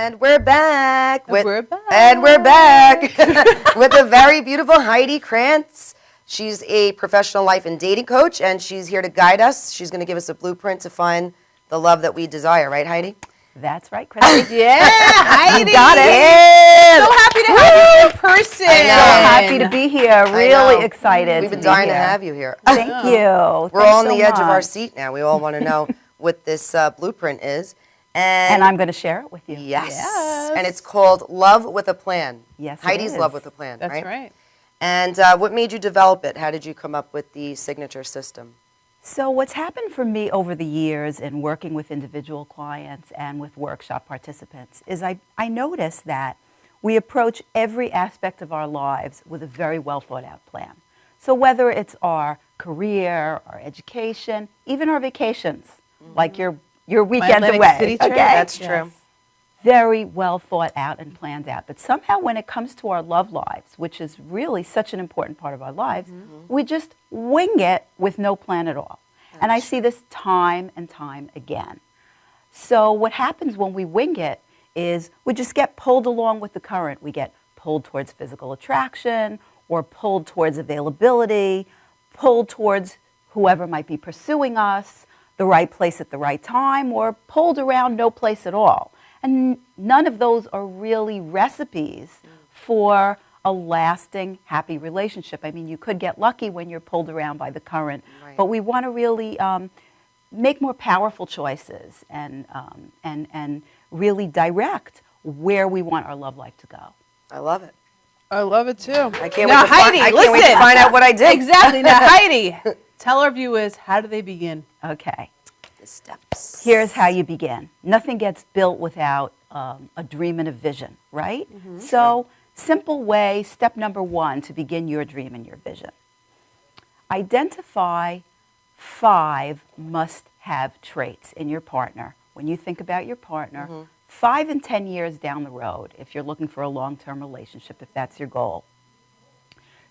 And we're back. We're back. And we're back with the very beautiful Heidi Krantz. She's a professional life and dating coach, and she's here to guide us. She's going to give us a blueprint to find the love that we desire. Right, Heidi? That's right, Chrissy. Yeah, Heidi. You got it. Yeah. So happy to have you in person. I know. So happy to be here. Really excited. We've been dying to have you here. Thank you. We're all on the edge of our seat now. We all want to know what this blueprint is. And I'm going to share it with you. Yes. And it's called Love with a Plan. Yes, Heidi's Love with a Plan, That's right? right. And what made you develop it? How did you come up with the signature system? So what's happened for me over the years in working with individual clients and with workshop participants is I notice that we approach every aspect of our lives with a very well thought out plan. So whether it's our career, our education, even our vacations, like your weekend Atlantic away. City trip. Okay? That's true. Very well thought out and planned out. But somehow when it comes to our love lives, which is really such an important part of our lives, we just wing it with no plan at all. And I see this time and time again. So what happens when we wing it is we just get pulled along with the current. We get pulled towards physical attraction or pulled towards availability, pulled towards whoever might be pursuing us, the right place at the right time, or pulled around no place at all. And none of those are really recipes for a lasting, happy relationship. I mean, you could get lucky when you're pulled around by the current, but we want to really make more powerful choices and really direct where we want our love life to go. I love it. I love it too. I can't now, wait to Heidi, I can't wait to find out what I did. Exactly. Now, Heidi, tell our viewers, how do they begin? Okay. The steps. Here's how you begin. Nothing gets built without a dream and a vision, right? So, simple way, step number one to begin your dream and your vision. Identify 5 must-have traits in your partner. When you think about your partner, 5 and 10 years down the road, if you're looking for a long-term relationship, if that's your goal.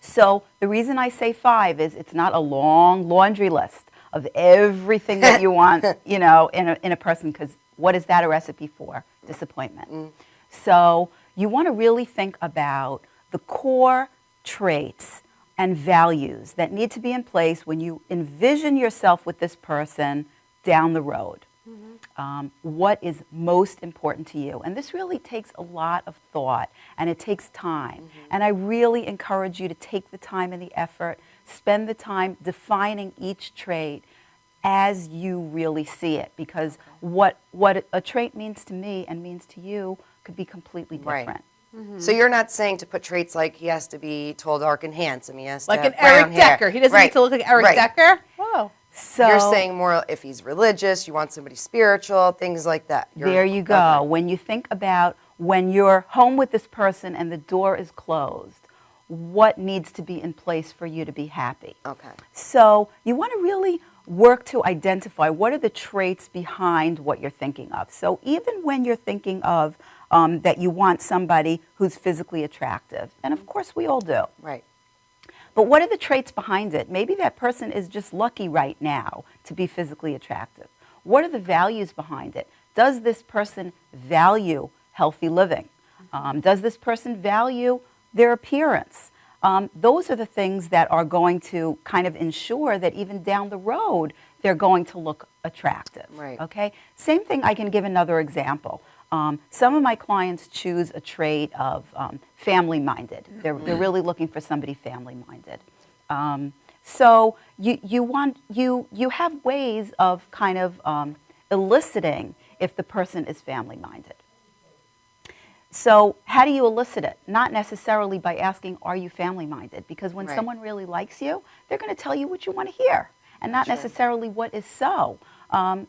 So the reason I say 5 is it's not a long laundry list of everything that you want, you know, in a person, because what is that a recipe for? Disappointment. So you want to really think about the core traits and values that need to be in place when you envision yourself with this person down the road. What is most important to you? And this really takes a lot of thought, and it takes time. And I really encourage you to take the time and the effort, spend the time defining each trait as you really see it, because what a trait means to me and means to you could be completely different. So you're not saying to put traits like he has to be tall, dark, and handsome. He has Like to an have brown Eric hair. Decker. He doesn't need to look like Eric Decker. Whoa. So You're saying more if he's religious, you want somebody spiritual, things like that. There you go. When you think about when you're home with this person and the door is closed, what needs to be in place for you to be happy? Okay. So you want to really work to identify what are the traits behind what you're thinking of. So even when you're thinking of that you want somebody who's physically attractive, and of course we all do. Right. But what are the traits behind it? Maybe that person is just lucky right now to be physically attractive. What are the values behind it? Does this person value healthy living? Does this person value their appearance? Those are the things that are going to kind of ensure that even down the road, they're going to look attractive. Right. Okay? Same thing, I can give another example. Some of my clients choose a trait of family-minded. They're really looking for somebody family-minded. So you have ways of kind of eliciting if the person is family-minded. So how do you elicit it? Not necessarily by asking, are you family-minded? Because when someone really likes you, they're going to tell you what you want to hear, and not necessarily what is so.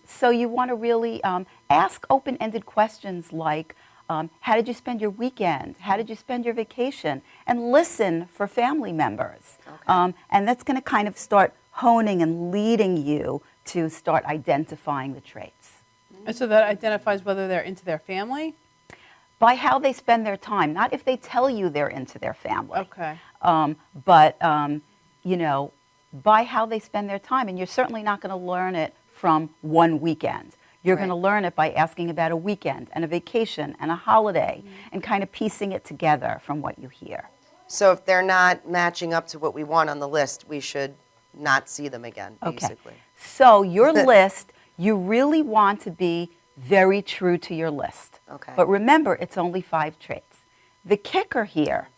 So you want to really ask open-ended questions like, how did you spend your weekend? How did you spend your vacation? And listen for family members. Okay. And that's going to kind of start honing and leading you to start identifying the traits. And so that identifies whether they're into their family? By how they spend their time, not if they tell you they're into their family. Okay. But, you know, by how they spend their time. And you're certainly not going to learn it from one weekend. You're Right. going to learn it by asking about a weekend and a vacation and a holiday and kind of piecing it together from what you hear. So if they're not matching up to what we want on the list, we should not see them again, basically. So your list, you really want to be very true to your list. Okay. But remember, it's only 5 traits. The kicker here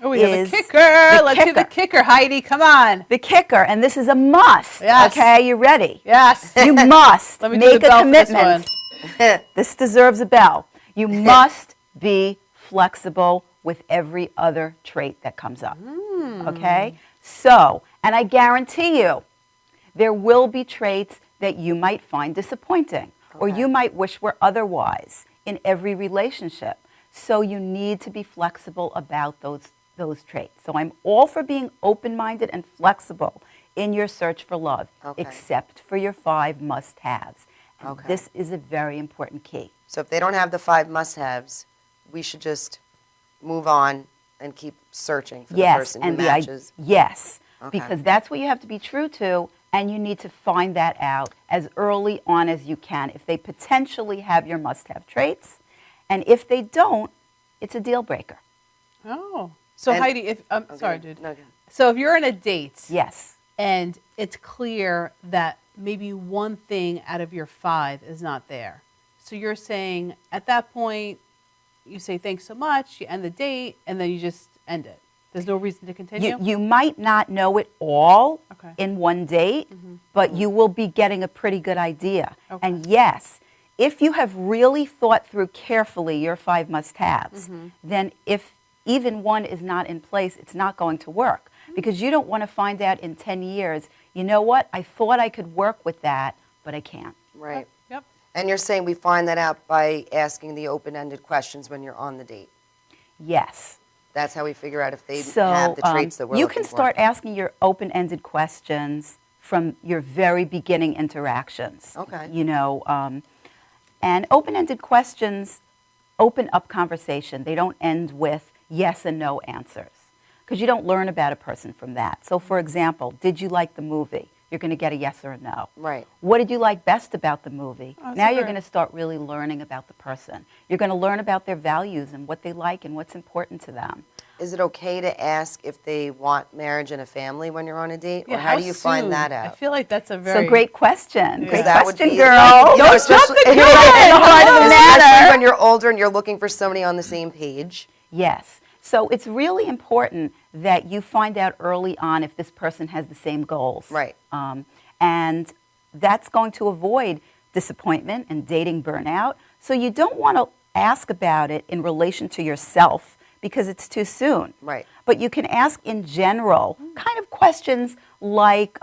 Oh, we have a is kicker. the Let's do the kicker, Heidi. Come on. the kicker, and this is a must. Yes. Okay, you ready? Yes. You must Let me do make the a bell for this commitment. This deserves a bell. You must be flexible with every other trait that comes up. Okay? So, and I guarantee you, there will be traits that you might find disappointing or Okay. you might wish were otherwise in every relationship. So you need to be flexible about those traits. So I'm all for being open-minded and flexible in your search for love, Okay. except for your 5 must-haves. And Okay. this is a very important key. So if they don't have the 5 must-haves, we should just move on and keep searching for the person who matches. Yes, Okay. because that's what you have to be true to, and you need to find that out as early on as you can. If they potentially have your must-have traits, and if they don't, it's a deal breaker. Oh. So And- Heidi, if I'm Okay. sorry, dude. No, go ahead. So if you're on a date Yes. and it's clear that maybe one thing out of your 5 is not there. So you're saying at that point, you say thanks so much, you end the date, and then you just end it. There's no reason to continue? You might not know it all Okay. in one date, but you will be getting a pretty good idea. Okay. And yes, if you have really thought through carefully your 5 must-haves, then if even one is not in place, it's not going to work. Because you don't want to find out in 10 years, you know what, I thought I could work with that, but I can't. Right. Yep. And you're saying we find that out by asking the open-ended questions when you're on the date. Yes. That's how we figure out if they So have the traits that we're you looking can for. start asking your open-ended questions from your very beginning interactions. Okay. You know, and open-ended questions open up conversation. They don't end with yes and no answers because you don't learn about a person from that. So, for example, did you like the movie? You're going to get a yes or a no. Right. What did you like best about the movie? Oh, Now so you're great. going to start really learning about the person. You're going to learn about their values and what they like and what's important to them. Is it okay to ask if they want marriage and a family when you're on a date? Yeah, or how do you find soon? that I out? feel like that's a very So great question. Yeah. Great That would question, be- girl. You know, especially, You're right in the heart of the especially matter. when you're older and you're looking for somebody on the same page. Yes. So it's really important that you find out early on if this person has the same goals. Right. And that's going to avoid disappointment and dating burnout. So you don't want to ask about it in relation to yourself because it's too soon. Right. But you can ask in general kind of questions like,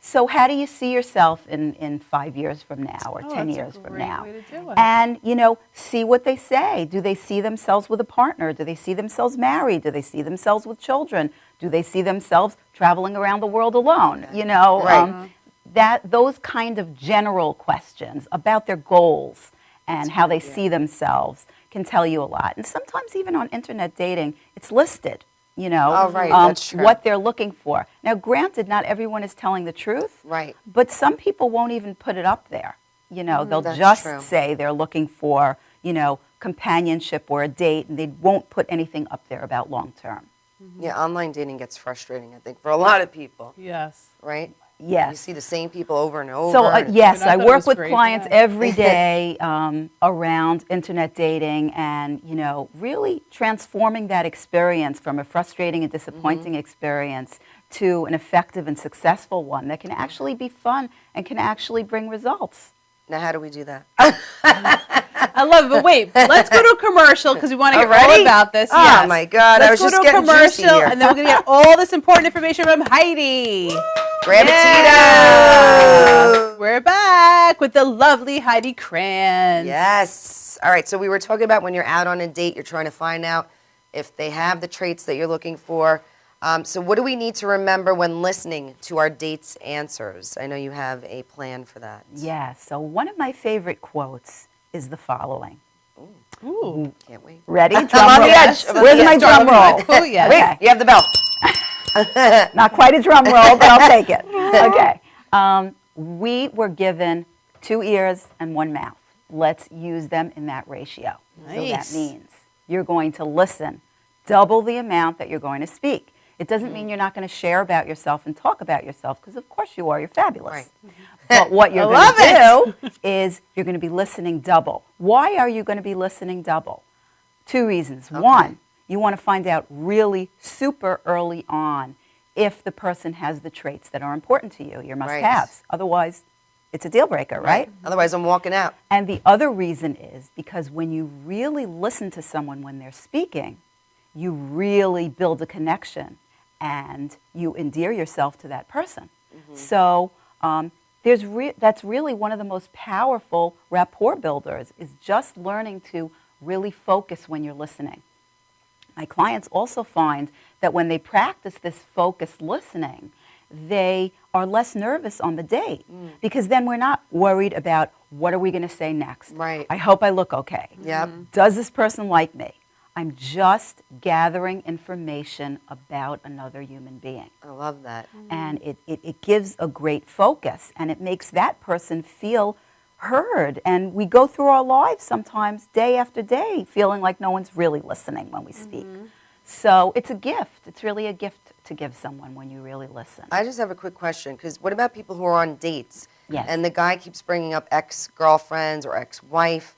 so how do you see yourself in 5 years from now or 10 that's a years from great now? way to do it. And, you know, see what they say. Do they see themselves with a partner? Do they see themselves married? Do they see themselves with children? Do they see themselves traveling around the world alone? You know, Right. those kind of general questions about their goals and how they see themselves can tell you a lot. And sometimes even on internet dating, it's listed, you know, Oh, right, that's true. what they're looking for. Now, granted, not everyone is telling the truth, Right. but some people won't even put it up there. You know, they'll that's just true. say they're looking for, you know, companionship or a date, and they won't put anything up there about long term. Yeah, online dating gets frustrating, I think, for a lot of people, Yes. right? Yes. You see the same people over and over. So, and- yes, And I I thought it work was with great, clients yeah. every day around internet dating and, you know, really transforming that experience from a frustrating and disappointing experience to an effective and successful one that can actually be fun and can actually bring results. Now, how do we do that? I love it. But wait, let's go to a commercial because we want to hear all Already? about this. Oh, Yes. my God, I Let's was go just to a getting juicy commercial, here. and then we're going to get all this important information from Heidi. Grab Yeah. a Tito! We're back with the lovely Heidi Krantz. Yes. All right, so we were talking about when you're out on a date, you're trying to find out if they have the traits that you're looking for. So what do we need to remember when listening to our date's answers? I know you have a plan for that. Yeah, so one of my favorite quotes is the following. Ooh. Can't wait. Ready? I'm Drum on roll. the edge. I'm on Where's the my edge. drum roll? Oh, yes. Wait, you have the bell. Not quite a drum roll, but I'll take it. Okay. We were given 2 ears and 1 mouth. Let's use them in that ratio. So that Nice. means you're going to listen double the amount that you're going to speak. It doesn't mean you're not going to share about yourself and talk about yourself, because of course you are. You're fabulous. Right. But what you're I going to do is you're going to be listening double. Why are you going to be listening double? 2 reasons. Okay. 1, you want to find out really super early on if the person has the traits that are important to you, your must-haves. Otherwise, it's a deal breaker, right? Otherwise, I'm walking out. And the other reason is because when you really listen to someone when they're speaking, you really build a connection and you endear yourself to that person. So that's really one of the most powerful rapport builders, is just learning to really focus when you're listening. My clients also find that when they practice this focused listening, they are less nervous on the date, because then we're not worried about what are we going to say next. Right. I hope I look okay. Yep. Does this person like me? I'm just gathering information about another human being. I love that. And it gives a great focus, and it makes that person feel heard. And we go through our lives sometimes day after day feeling like no one's really listening when we speak. So it's a gift. It's really a gift to give someone when you really listen. I just have a quick question, because what about people who are on dates? Yes. And the guy keeps bringing up ex-girlfriends or ex-wife.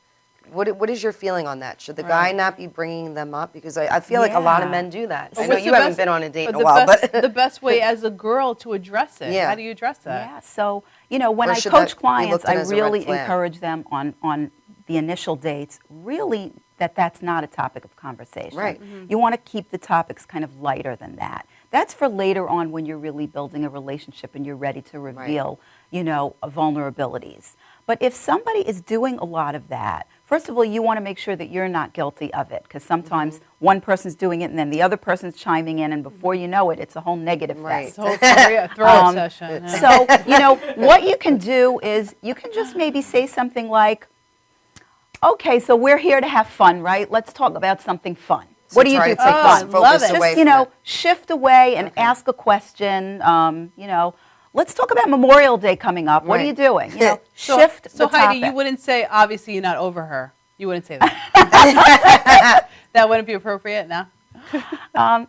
What is your feeling on that? Should the guy not be bringing them up? Because I feel like a lot of Yeah. men do that. But I know what's you the haven't best- been on a date in a the while, best, but the best way as a girl to address it. Yeah. How do you address that? Yeah, so, when Or I should coach that be clients, looked at I as a red really flag? encourage them on the initial dates, really that's not a topic of conversation. Right. You want to keep the topics kind of lighter than that. That's for later on when you're really building a relationship and you're ready to reveal, vulnerabilities. But if somebody is doing a lot of that, first of all, you want to make sure that you're not guilty of it, because sometimes one person's doing it and then the other person's chiming in, and before you know it, it's a whole negative Right. fest. It's a whole throw session. Yeah. So, what you can do is you can just maybe say something like, okay, so we're here to have fun, right? Let's talk about something fun. So What do you try do to for take fun? this focus Love it. away Just, from it. shift away and Okay. ask a question. Let's talk about Memorial Day coming up. What are Right. you doing? So, Shift so the Heidi, topic. you wouldn't say, obviously you're not over her. You wouldn't say that. That wouldn't be appropriate, no? I'm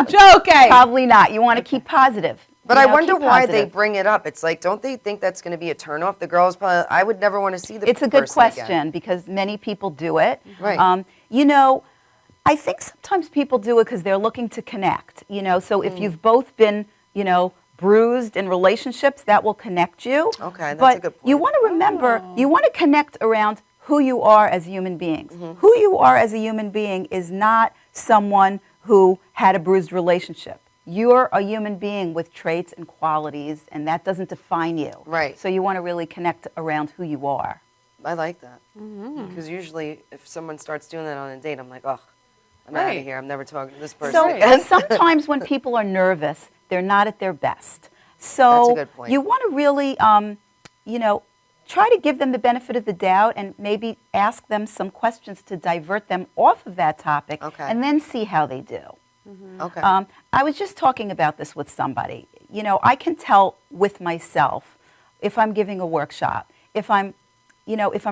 joking. Probably not. You want to keep positive. But You I know, wonder keep why they positive. bring it up. It's like, don't they think that's going to be a turnoff? The girls probably, I would never want to see the It's a good person again. question, because many people do it. Right. I think sometimes people do it because they're looking to connect. So if you've both been, bruised in relationships, that will connect you. Okay, that's but a good you point. want to remember, you want to connect around who you are as human beings. Who you are as a human being is not someone who had a bruised relationship. You're a human being with traits and qualities, and that doesn't define you. Right. So you want to really connect around who you are. I like that. Because usually if someone starts doing that on a date, I'm like, oh, I'm out Right. of here. I'm never talking to this person So again. sometimes when people are nervous, they're not at their best. So That's a good point. you want to really, try to give them the benefit of the doubt and maybe ask them some questions to divert them off of that topic, Okay. and then see how they do. Okay. I was just talking about this with somebody. I can tell with myself if I'm giving a workshop, if I'm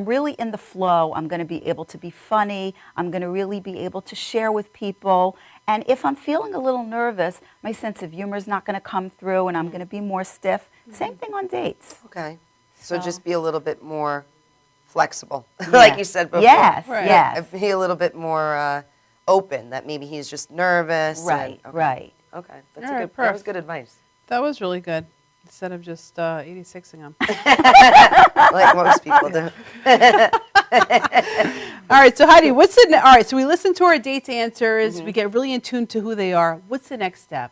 really in the flow, I'm going to be able to be funny. I'm going to really be able to share with people. And if I'm feeling a little nervous, my sense of humor is not going to come through, and I'm going to be more stiff. Same thing on dates. Okay. So So- just be a little bit more flexible, like you said before. Yes, Right. yes. Be a little bit more open, that maybe he's just nervous. Right, and, okay. right. Okay. That's All a right, good, that was perf. good advice. That was really good. Instead of just 86ing them. Like most people do. All right, so Heidi, all right, so we listen to our dates answers. We get really in tune to who they are. What's the next step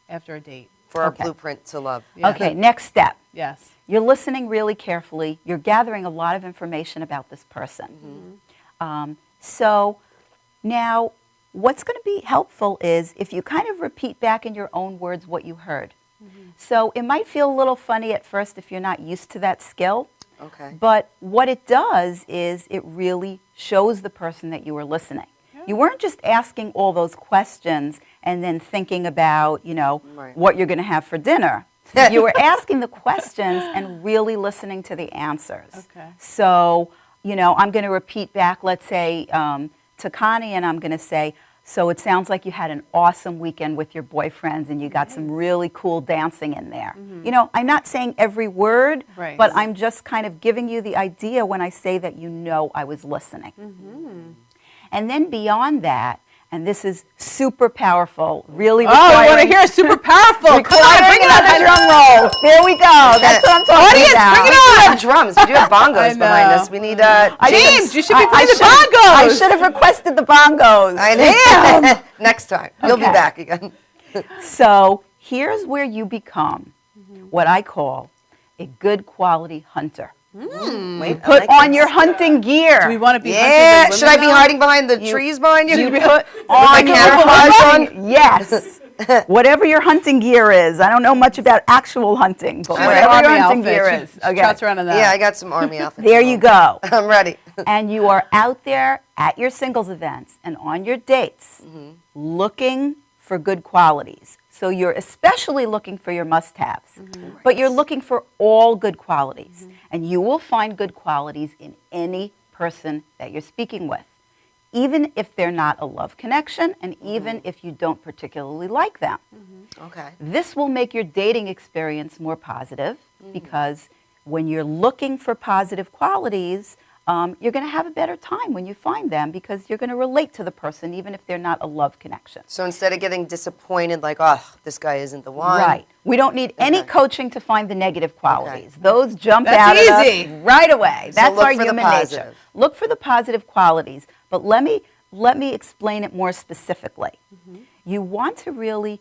after a date? For our Okay. blueprint to love. Yeah. Okay, next step. Yes. You're listening really carefully. You're gathering a lot of information about this person. So now what's going to be helpful is if you kind of repeat back in your own words what you heard. So it might feel a little funny at first if you're not used to that skill. Okay. But what it does is it really shows the person that you were listening. You weren't just asking all those questions and then thinking about, Right. what you're going to have for dinner. You were asking the questions and really listening to the answers. Okay. So, I'm going to repeat back, let's say, to Connie, and I'm going to say, so it sounds like you had an awesome weekend with your boyfriends and you got some really cool dancing in there. I'm not saying every word, Right. but I'm just kind of giving you the idea when I say that I was listening. And then beyond that, and this is super powerful, really I want to hear super powerful. Come on, bring it another on. drum roll. There we go. That's what I'm talking Audience, about. bring it We do on. have drums. We do have I bongos know. behind us. We need James, you should be I playing the should have- I bongos. should have requested the bongos. I know. Next time. You'll be Okay. back again. So here's where you become what I call a good quality hunter. Wait, Put I like on this. your hunting gear. Do we want to be Yeah. hunting the Should I be women, though? hiding behind the trees behind you? You put my on your camouflage hunting. Yes. Whatever your hunting gear is. I don't know much about actual hunting, but She's whatever an your army hunting outfit. gear She is. Okay. trots around in that. Yeah, I got some army outfits. There at you home. go. I'm ready. And you are out there at your singles events and on your dates looking for good qualities. So you're especially looking for your must-haves, but you're looking for all good qualities. And you will find good qualities in any person that you're speaking with, even if they're not a love connection and even if you don't particularly like them. Okay. This will make your dating experience more positive because when you're looking for positive qualities, you're going to have a better time when you find them because you're going to relate to the person even if they're not a love connection. So instead of getting disappointed, like, oh, this guy isn't the one. Right. We don't need any Okay. coaching to find the negative qualities. Those jump That's out at easy. us right away. So That's look our for the human nature. positive. Look for the positive qualities. But let me explain it more specifically. You want to really,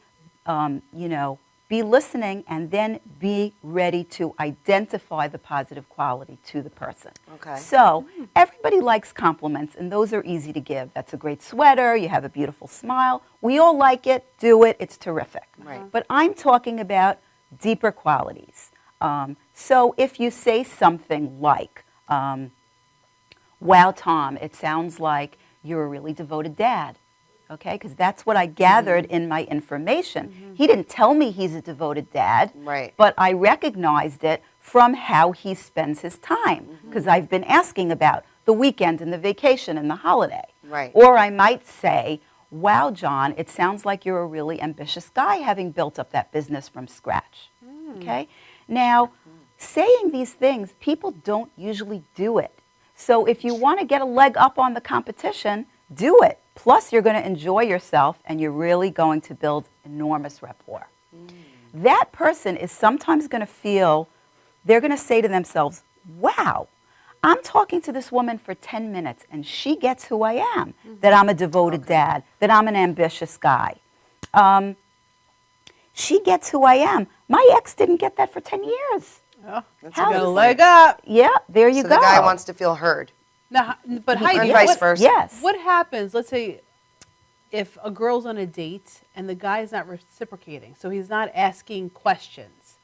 be listening and then be ready to identify the positive quality to the person. Okay. So everybody likes compliments, and those are easy to give. That's a great sweater. You have a beautiful smile. We all like it. Do it. It's terrific. Right. But I'm talking about deeper qualities. So if you say something like, wow, Tom, it sounds like you're a really devoted dad. Okay, because that's what I gathered in my information. He didn't tell me he's a devoted dad, Right. but I recognized it from how he spends his time, because I've been asking about the weekend and the vacation and the holiday. Right. Or I might say, wow, John, it sounds like you're a really ambitious guy having built up that business from scratch. Okay? Now, saying these things, people don't usually do it. So if you want to get a leg up on the competition, do it. Plus, you're going to enjoy yourself, and you're really going to build enormous rapport. That person is sometimes going to feel, they're going to say to themselves, wow, I'm talking to this woman for 10 minutes, and she gets who I am, that I'm a devoted dad, that I'm an ambitious guy. She gets who I am. My ex didn't get that for 10 years. Oh, How got a is leg up. Yeah, there you So go. the guy wants to feel heard. Now, but Heidi, Or vice what, versa. Yes. what happens, let's say, if a girl's on a date and the guy's not reciprocating, so he's not asking questions?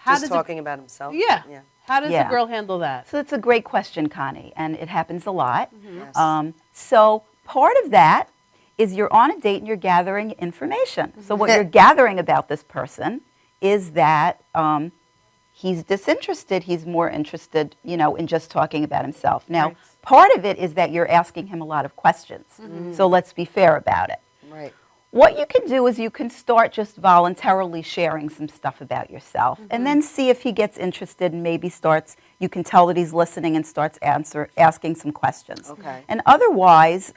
How Just does talking about himself. yeah. Yeah. How does Yeah. a girl handle that? So it's a great question, Connie, and it happens a lot. Yes. So part of that is you're on a date and you're gathering information. So what Mhm. you're gathering about this person is that he's disinterested. He's more interested, in just talking about himself. Now, Right. part of it is that you're asking him a lot of questions. So let's be fair about it. Right. What you can do is you can start just voluntarily sharing some stuff about yourself and then see if he gets interested and maybe you can tell that he's listening and starts asking some questions. Okay. And otherwise,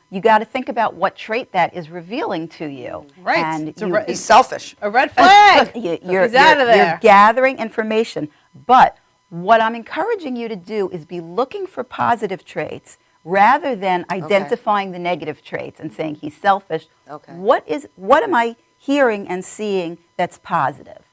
you got to think about what trait that is revealing to you. Right. And It's a you- re- He's selfish. A red flag. you're He's out of there. You're gathering information. But what I'm encouraging you to do is be looking for positive traits rather than identifying the negative traits and saying he's selfish. Okay. What am I hearing and seeing that's positive?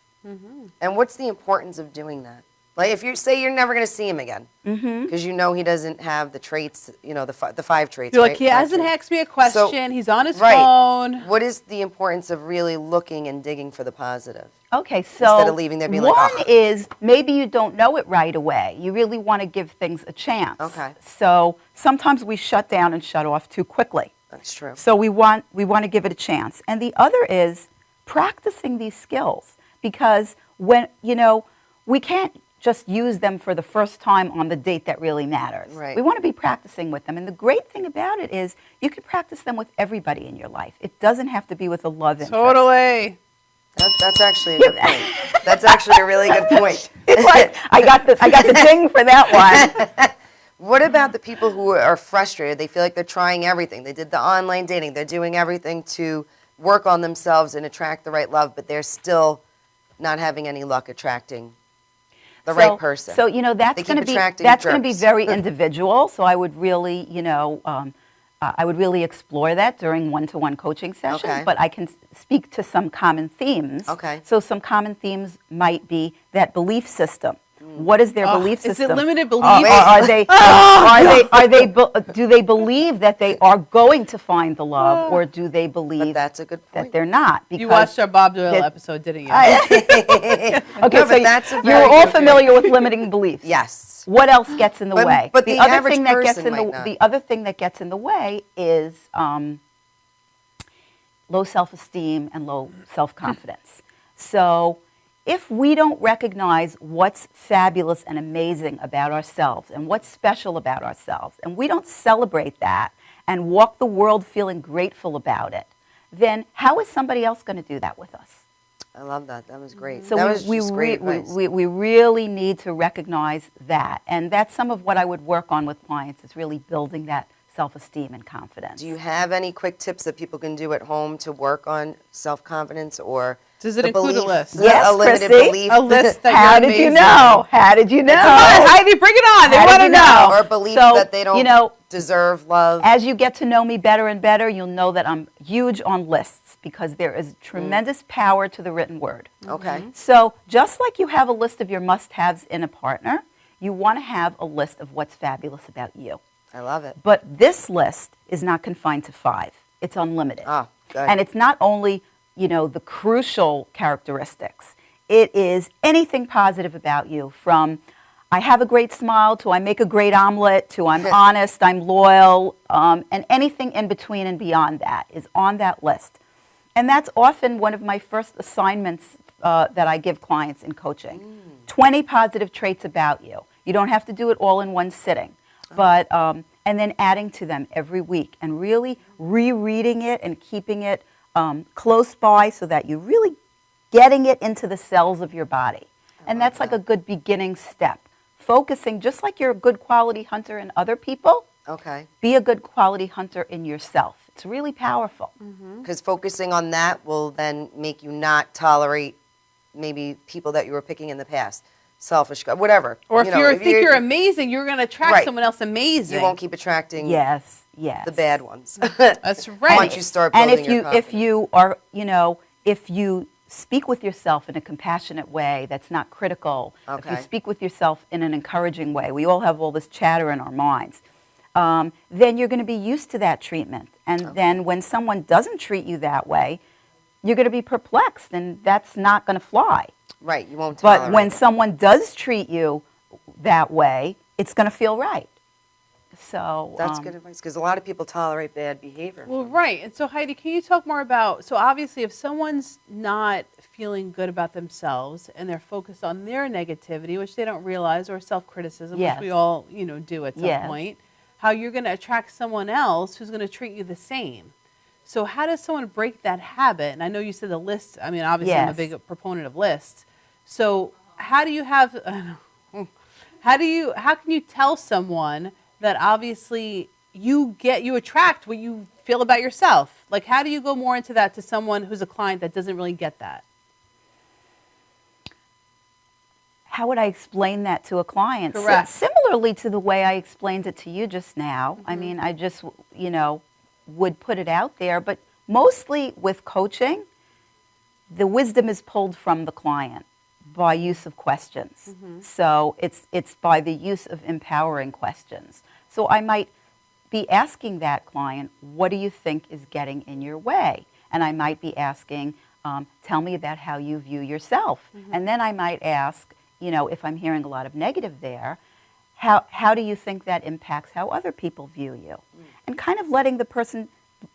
And what's the importance of doing that? Like, if you say you're never going to see him again, because he doesn't have the traits, the five traits. You're right? like, he Five hasn't traits. asked me a question. He's on his Right. phone. What is the importance of really looking and digging for the positive? Okay, so Instead of leaving there being like, one "Ugh." is maybe you don't know it right away. You really want to give things a chance. Okay. So sometimes we shut down and shut off too quickly. That's true. So we want to give it a chance. And the other is practicing these skills, because when, we can't just use them for the first time on the date that really matters. Right. We want to be practicing with them. And the great thing about it is you can practice them with everybody in your life. It doesn't have to be with a love interest. Totally. That's actually a good point. That's actually a really good point. Like, I got the ding for that one. What about the people who are frustrated? They feel like they're trying everything. They did the online dating. They're doing everything to work on themselves and attract the right love, but they're still not having any luck attracting the right person. So, that's They keep going attracting to be jerks. very individual. So I would really, I would really explore that during one-to-one coaching sessions. Okay. But I can speak to some common themes. Okay. So some common themes might be that belief system. What is their belief system? Is it limited belief? Do they believe that they are going to find the love, or do they believe But that's a good point. that they're not? You watched our Bob Doyle that- episode, didn't you? Okay, No, so but that's a you're very all good familiar with limiting beliefs. Yes. What else gets in the But- way? but the other average thing that gets person in might not. the other thing that gets in the way is low self-esteem and low self-confidence. So if we don't recognize what's fabulous and amazing about ourselves and what's special about ourselves, and we don't celebrate that and walk the world feeling grateful about it, then how is somebody else going to do that with us? I love that. That was great. So that was just great advice. we really need to recognize that. And that's some of what I would work on with clients, is really building that self-esteem and confidence. Do you have any quick tips that people can do at home to work on self-confidence or Does it the include a belief- list? Yes, a limited Chrissy. belief? A list that How you're did you amazing. know? How did you know? Come on, Heidi, bring it on. They How want did to you know. Or belief So, that they don't deserve love? As you get to know me better and better, you'll know that I'm huge on lists, because there is tremendous power to the written word. Okay. So just like you have a list of your must-haves in a partner, you want to have a list of what's fabulous about you. I love it. But this list is not confined to 5. It's unlimited. Ah, good. And it's not only, the crucial characteristics. It is anything positive about you, from I have a great smile to I make a great omelet to I'm honest, I'm loyal, and anything in between and beyond that is on that list. And that's often one of my first assignments that I give clients in coaching. 20 positive traits about you. You don't have to do it all in one sitting, but and then adding to them every week and really rereading it and keeping it close by, so that you're really getting it into the cells of your body. And that's like a good beginning step. Focusing, just like you're a good quality hunter in other people, Okay. be a good quality hunter in yourself. It's really powerful. Because focusing on that will then make you not tolerate maybe people that you were picking in the past. Selfish, whatever. Or if You know, you think you're amazing, you're going to attract Right. someone else amazing. you won't keep attracting Yes. the bad ones. That's right. Once you start And building if you your if you are, if you speak with yourself in a compassionate way that's not critical, if you Okay. speak with yourself in an encouraging way, we all have all this chatter in our minds, then you're going to be used to that treatment. And then when someone doesn't treat you that way, you're going to be perplexed, and that's not going to fly. Right, you won't tolerate But when it. someone does treat you that way, it's going to feel right. So That's good advice, because a lot of people tolerate bad behavior. Well, right. And so, Heidi, can you talk more about, so obviously if someone's not feeling good about themselves and they're focused on their negativity, which they don't realize, or self-criticism, Yes. which we all, do at some Yes. point, how you're going to attract someone else who's going to treat you the same. So how does someone break that habit? And I know you said the list, I mean, obviously I'm a Yes. big proponent of lists. So how do you have, how can you tell someone that obviously you attract what you feel about yourself? Like, how do you go more into that to someone who's a client that doesn't really get that? How would I explain that to a client? Correct. Similarly to the way I explained it to you just now. I mean, I just, would put it out there. But mostly with coaching, the wisdom is pulled from the client by use of questions. So it's by the use of empowering questions. So I might be asking that client, what do you think is getting in your way? And I might be asking, tell me about how you view yourself. And then I might ask, if I'm hearing a lot of negative there, how do you think that impacts how other people view you? And kind of letting the person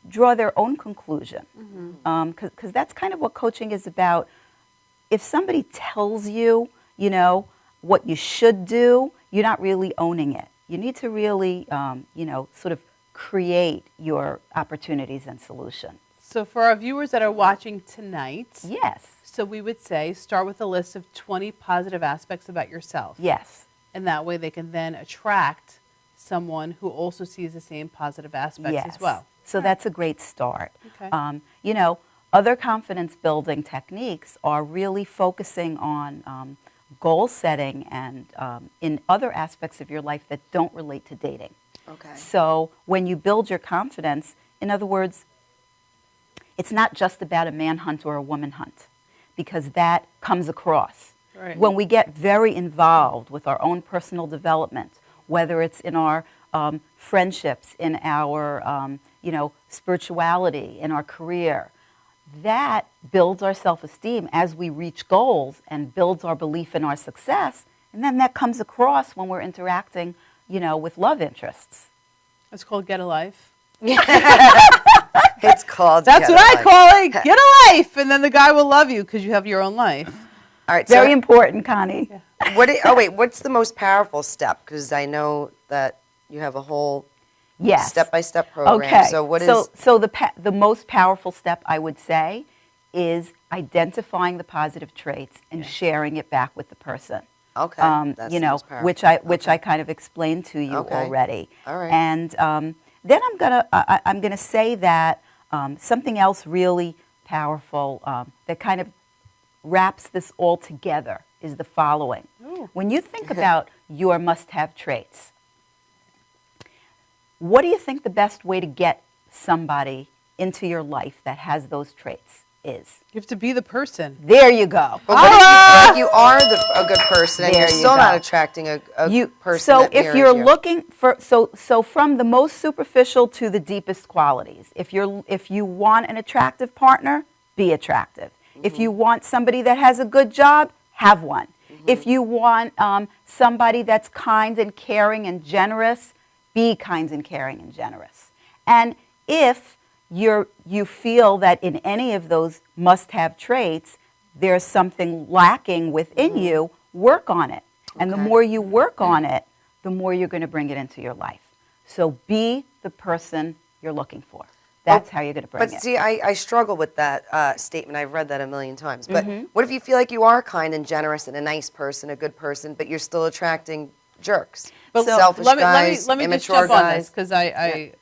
draw their own conclusion. Because that's kind of what coaching is about. if somebody tells you, you know, what you should do, you're not really owning it. You need to really, you know, sort of create your opportunities and solutions. So for our viewers that are watching tonight, Yes. so we would say start with a list of 20 positive aspects about yourself. Yes. And that way they can then attract someone who also sees the same positive aspects Yes. as well. So that's a great start. Okay. You know, other confidence building techniques are really focusing on goal setting and in other aspects of your life that don't relate to dating. Okay. So when you build your confidence, in other words, it's not just about a man hunt or a woman hunt, because that comes across. Right. When we get very involved with our own personal development, whether it's in our friendships, in our you know, spirituality, in our career, that builds our self-esteem as we reach goals and builds our belief in our success. And then that comes across when we're interacting, you know, with love interests. It's called Get a Life. It's called. That's Get what a I Life. call it. Get a life. And then the guy will love you because you have your own life. All right. Very So important, Connie. what's the most powerful step? Because I know that you have a whole Yes. step-by-step program. Okay. So what is? So the most powerful step, I would say, is identifying the positive traits and sharing it back with the person. Okay. That's You the know, most powerful. which I kind of explained to you Okay. already. All right. And then I'm gonna say that something else really powerful that kind of wraps this all together is the following. Ooh. When you think about your must-have traits, what do you think the best way to get somebody into your life that has those traits is? You have to be the person. There you go. But what if you feel like you are a good person and There you're you still go. not attracting a person So that if mirrors you're you? looking for so from the most superficial to the deepest qualities, if you want an attractive partner, be attractive. If you want somebody that has a good job, have one. If you want somebody that's kind and caring and generous, be kind and caring and generous. And if you feel that in any of those must-have traits, there's something lacking within you, work on it. And the Okay. more you work on it, the more you're going to bring it into your life. So be the person you're looking for. That's how you're going to bring But it. see, I struggle with that statement. I've read that a million times. But what if you feel like you are kind and generous and a nice person, a good person, but you're still attracting jerks, But selfish guys, let me just immature jump on this guys? because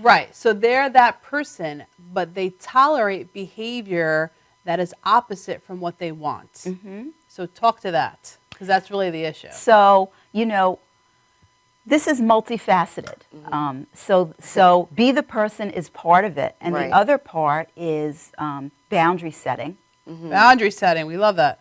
right. So they're that person, but they tolerate behavior that is opposite from what they want. So talk to that because that's really the issue. So, you know, this is multifaceted. So be the person is part of it. And Right. the other part is boundary setting. Boundary setting. We love that.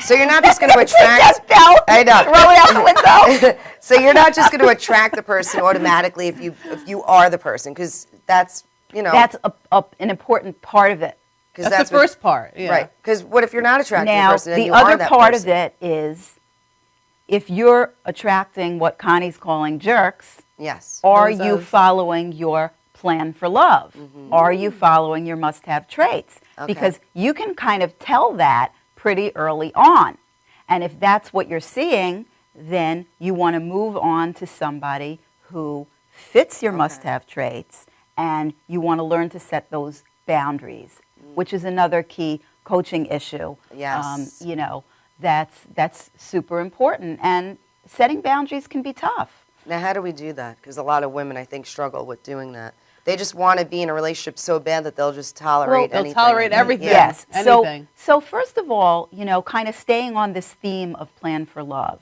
So you're not just going to attract. Bell, I know. throw it out the window. So you're not just going to attract the person automatically if you are the person, because that's, you know, That's an important part of it. 'cause That's the what- first part. Yeah. right? Because what if you're not attracting Now, the person and the you are other that part person? of it is if you're attracting what Connie's calling jerks, Yes. are Those you of- following your plan for love? Are you following your must-have traits? Okay. Because you can kind of tell that pretty early on. And if that's what you're seeing, then you want to move on to somebody who fits your must-have traits, and you want to learn to set those boundaries, which is another key coaching issue. Yes. You know, that's super important. And setting boundaries can be tough. Now, how do we do that? Because a lot of women, I think, struggle with doing that. They just want to be in a relationship so bad that they'll just tolerate They'll anything. tolerate everything. Yeah. Yes. Anything. So first of all, you know, kind of staying on this theme of plan for love.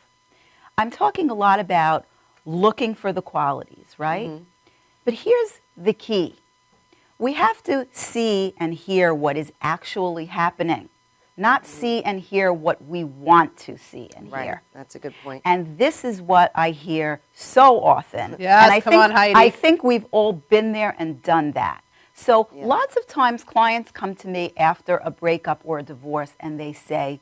I'm talking a lot about looking for the qualities, right? But here's the key. We have to see and hear what is actually happening, not see and hear what we want to see and Right. hear. That's a good point. And this is what I hear so often. Yes, and I come think, on, Heidi. I think we've all been there and done that. So Yeah. lots of times clients come to me after a breakup or a divorce and they say,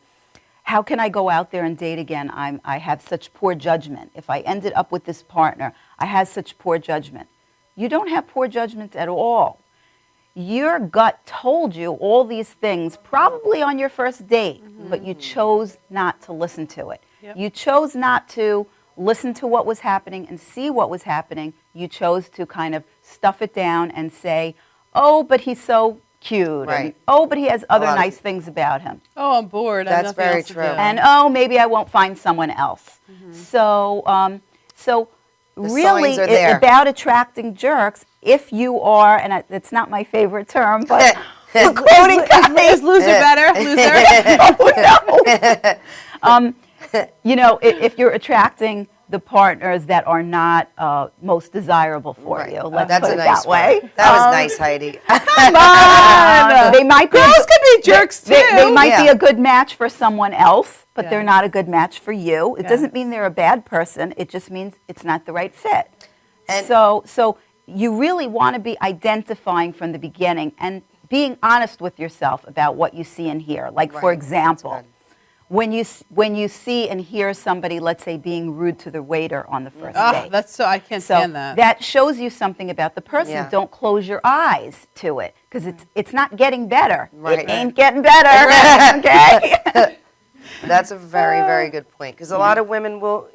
how can I go out there and date again? I have such poor judgment. If I ended up with this partner, I had such poor judgment. You don't have poor judgment at all. your gut told you all these things probably on your first date, but you chose not to listen to it. Yep. You chose not to listen to what was happening and see what was happening. You chose to kind of stuff it down and say, oh, but he's so cute. Right. And, oh, but he has other lot of- nice things about him. Oh, I'm bored. I have That's nothing very else to true. do. And, oh, maybe I won't find someone else. So really, signs are there. about attracting jerks, if you are, and it's not my favorite term, but quoting is loser better? Loser? you know, if you're attracting the partners that are not most desirable for Right. you, let's That's put a it nice that way. one. That was nice, Heidi. Come on. They might be Girls can be jerks too. They might be Yeah. a good match for someone else, but Yeah. they're not a good match for you. It Yeah. doesn't mean they're a bad person. It just means it's not the right fit. And- So you really want to be identifying from the beginning and being honest with yourself about what you see and hear. Like, for Right. example, That's good. when you see and hear somebody, let's say, being rude to the waiter on the first Ah, date. that's so, I can't So stand that. shows you something about the person. Yeah. Don't close your eyes to it because it's not getting better. Right. It ain't getting better. Okay. That's a very, very good point. Because a lot of women will,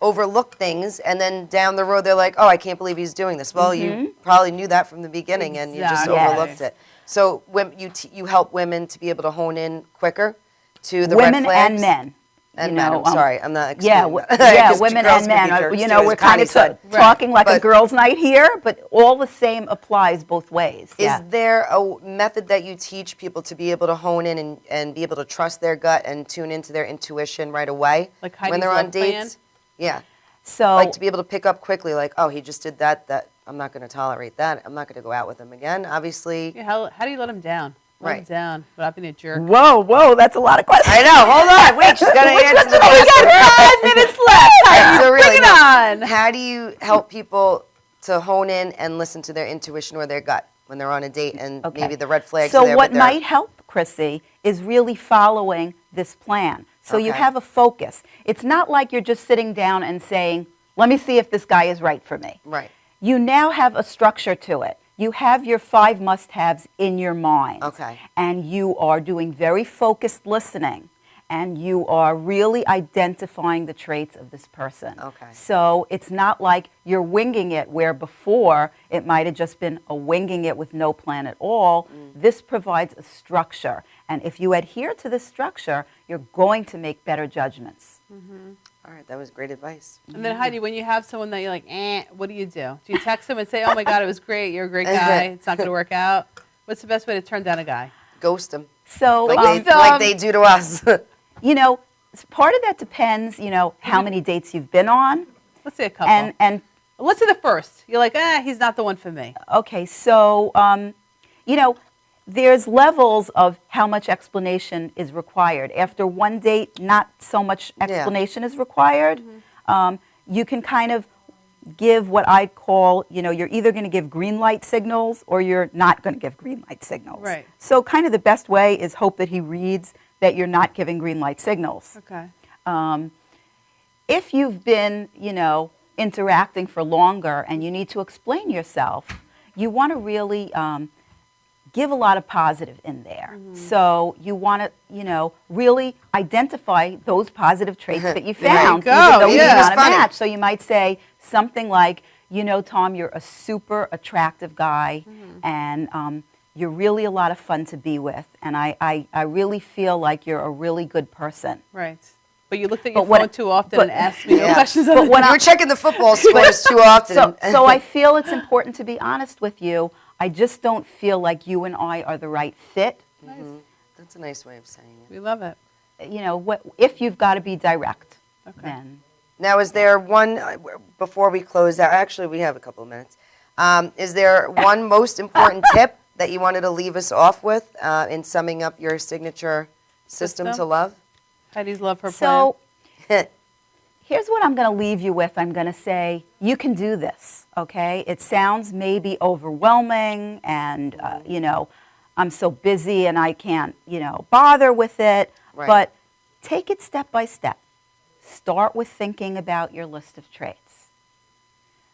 overlook things, and then down the road they're like, "Oh, I can't believe he's doing this." Well, you probably knew that from the beginning, and you just Exactly. overlooked it. So, you help women to be able to hone in quicker to the Women red flags. and men. And you men. know, I'm sorry, I'm not. Yeah, excluding that. yeah, 'Cause women girls and can be men. jerks You too, know, as we're kind Connie of said. talking like a But- girls' night here, but all the same applies both ways. Is Yeah. there a method that you teach people to be able to hone in and be able to trust their gut and tune into their intuition right away Like when Heidi's they're on love plan? dates? Yeah, So like to be able to pick up quickly, like, oh, he just did that. That I'm not going to tolerate that. I'm not going to go out with him again. Obviously, Yeah, how do you let him down? Let him Right. down without being a jerk. whoa, that's a lot of questions. I know. Hold on, wait. She's got to answer the We question. got 5 minutes left. Heidi. So really, Bring it now, on. how do you help people to hone in and listen to their intuition or their gut when they're on a date and Okay. maybe the red flags So are there? what but they're- might help, Chrissy, is really following this plan. So you Okay. have a focus. It's not like you're just sitting down and saying, let me see if this guy is right for me. Right. You now have a structure to it. You have your 5 must-haves in your mind. Okay. And you are doing very focused listening. And you are really identifying the traits of this person. Okay. So it's not like you're winging it, where before it might have just been a winging it with no plan at all. This provides a structure. And if you adhere to this structure, you're going to make better judgments. All right, that was great advice. And then Heidi, when you have someone that you're like, what do? Do you text them and say, oh my God, it was great. You're a great guy. It's not going to work out. What's the best way to turn down a guy? Ghost them. So, Like they do to us. you know, part of that depends, how many dates you've been on. Let's say a couple. And Let's say the first. You're like, he's not the one for me. okay, so, there's levels of how much explanation is required. After one date, not so much explanation is required. You can kind of give what I call, you're either going to give green light signals or you're not going to give green light signals. Right. So kind of the best way is hope that he reads that you're not giving green light signals. Okay. If you've been, interacting for longer and you need to explain yourself, you want to really give a lot of positive in there. So you want to, really identify those positive traits that you found, go. even though he's Yeah. not a That's funny. match. So you might say something like, Tom, you're a super attractive guy, and you're really a lot of fun to be with, and I really feel like you're a really good person. Right. But you looked at your But what- phone too often but- and asked me no Yeah. questions But on when it. You're checking the football scores too often. So I feel it's important to be honest with you. I just don't feel like you and I are the right fit. That's a nice way of saying it. We love it. If you've got to be direct, Okay. then. Now, is there one, before we close out, actually, we have a couple of minutes. Is there one most important tip that you wanted to leave us off with in summing up your signature system to love? Heidi's love her So here's what I'm going to leave you with. I'm going to say, you can do this, okay? It sounds maybe overwhelming and, I'm so busy and I can't, bother with it. Right. But take it step by step. Start with thinking about your list of traits.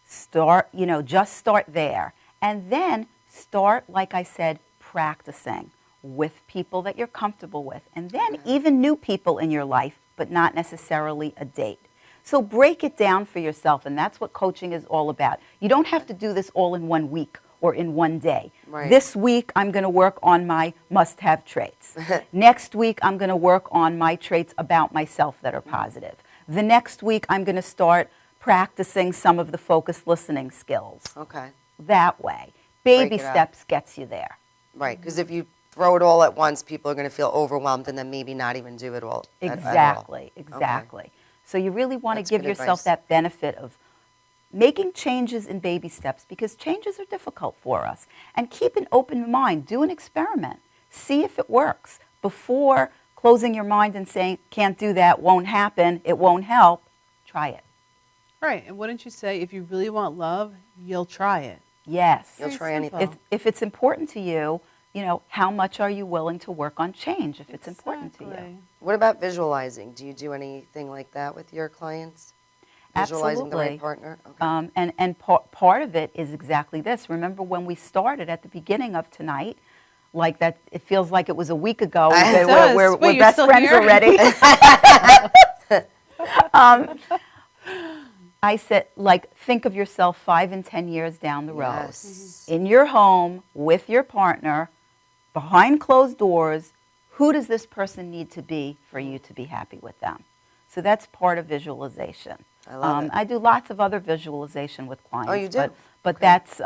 Just start there. And then start, like I said, practicing with people that you're comfortable with, and then even new people in your life, but not necessarily a date. So break it down for yourself, and that's what coaching is all about. You don't have to do this all in 1 week or in 1 day. Right. This week, I'm going to work on my must-have traits. Next week, I'm going to work on my traits about myself that are positive. The next week, I'm going to start practicing some of the focused listening skills. Okay. That way. Baby Break it up. steps gets you there. Right, because if you throw it all at once, people are going to feel overwhelmed and then maybe not even do it all. Exactly, at all. exactly. Okay. So you really want to That's give good yourself advice. that benefit of making changes in baby steps, because changes are difficult for us. And keep an open mind. Do an experiment. See if it works. Before closing your mind and saying, can't do that, won't happen, it won't help, try it. Right. And wouldn't you say if you really want love, you'll try it? Yes. You'll Very try anything. simple. If it's important to you, how much are you willing to work on change if it's important to you? Exactly. What about visualizing? Do you do anything like that with your clients? Visualizing the right Absolutely. partner? Okay. And part of it is exactly this. Remember when we started at the beginning of tonight, like that, it feels like it was a week ago. It does. We're Wait, you're best still friends here? already. I said, think of yourself 5 and 10 years down the road. Yes. In your home, with your partner, behind closed doors. Who does this person need to be for you to be happy with them? So that's part of visualization. I love it. I do lots of other visualization with clients. Oh, you do? But Okay. that's,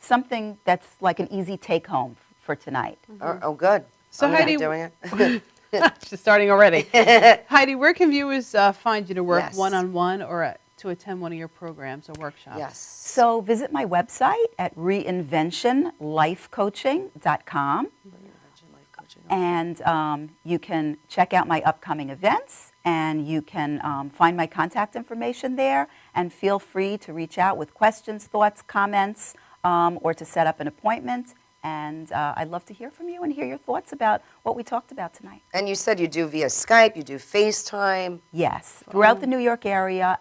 something that's like an easy take-home for tonight. Oh, good. So I'm gonna Heidi- be doing it. She's starting already. Heidi, where can viewers find you to work Yes. one-on-one or to attend one of your programs or workshops? Yes. So visit my website at reinventionlifecoaching.com. And you can check out my upcoming events, and you can find my contact information there, and feel free to reach out with questions, thoughts, comments, or to set up an appointment. And I'd love to hear from you and hear your thoughts about what we talked about tonight. And you said you do via Skype, you do FaceTime. Yes, throughout the New York area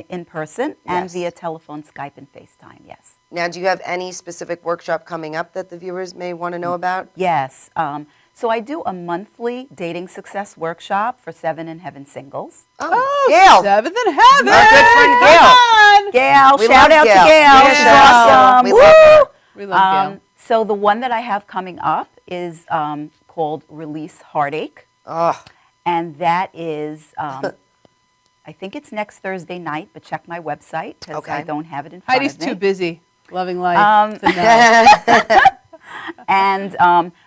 in person and Yes. via telephone, Skype, and FaceTime, yes. Now, do you have any specific workshop coming up that the viewers may want to know about? Yes. So I do a monthly dating success workshop for 7 in Heaven singles. Oh, Gail. Seventh in heaven. Our good friend Gail. Come on. Gail, We shout love out Gail. to Gail. Yeah, She's shout out. awesome. We Woo! love her. We love Gail. So the one that I have coming up is called Release Heartache. Oh, And that is, I think it's next Thursday night, but check my website because Okay. I don't have it in front Heidi's of me. too busy loving life to know. And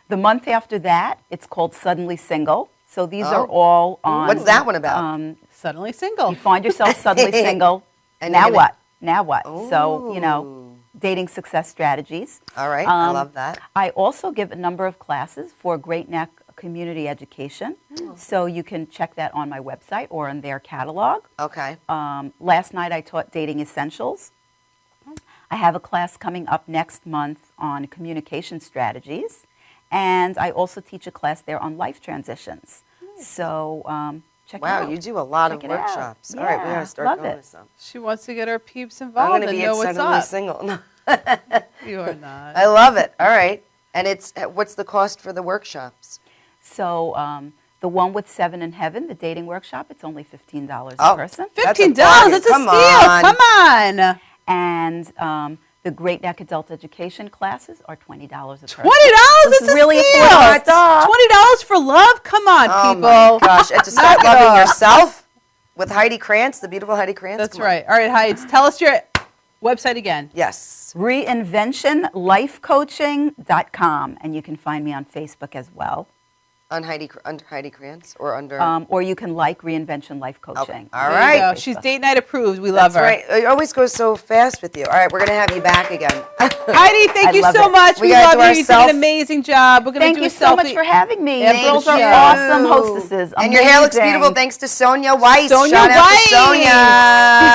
the month after that, it's called Suddenly Single. So these are Oh. all on. What's that one about? Suddenly single. You find yourself suddenly single. And Now you're gonna- what? Now what? So, Ooh. dating success strategies. All right. I love that. I also give a number of classes for Great Neck Community Education. So you can check that on my website or in their catalog. Okay. Last night I taught Dating Essentials. I have a class coming up next month on communication strategies. And I also teach a class there on life transitions. So check it Wow, out. you do a lot Check of it out. workshops. All right, we Yeah, gotta start love going it. to some. She wants to get her peeps I'm involved going to and be know what's suddenly up. single. No. You are not. I love it. All right. And it's what's the cost for the workshops? So the one with 7 in Heaven, the dating workshop, it's only $15 a Oh. person. That's a $15. bargain. That's a Come steal. on. Come on. And the Great Neck Adult Education classes are $20 a person. $20. This That's is a really steal. affordable stuff. $20 for love? Come on, Oh people. my gosh! And to start Knock it loving off. yourself with Heidi Krantz, the beautiful Heidi Krantz. That's Come on. right. All right, Heidi, tell us your website again. Yes. Reinventionlifecoaching.com. And you can find me on Facebook as well. Under Heidi Krantz or under. Or you can like Reinvention Life Coaching. All There you right. go. She's date night approved. We love That's her. right. It always goes so fast with you. All right, we're gonna have you back again. Heidi, thank I you love so it. much. We We gotta love do you. our You did self- an amazing job. We're gonna Thank do you a so much selfie. for having me. Yeah, You girls thank are you. awesome hostesses. And your hair looks Amazing. beautiful thanks to Sonia Weiss. Sonia Shout out Weiss. to Sonia. She's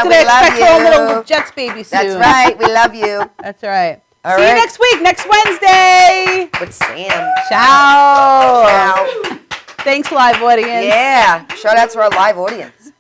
We gonna love expect her own little you. Jets baby soon. That's right. We love you. That's right. All See you right. next week, next Wednesday. With Sam. Ciao. Ciao. Thanks, live audience. Yeah. Shout out to our live audience.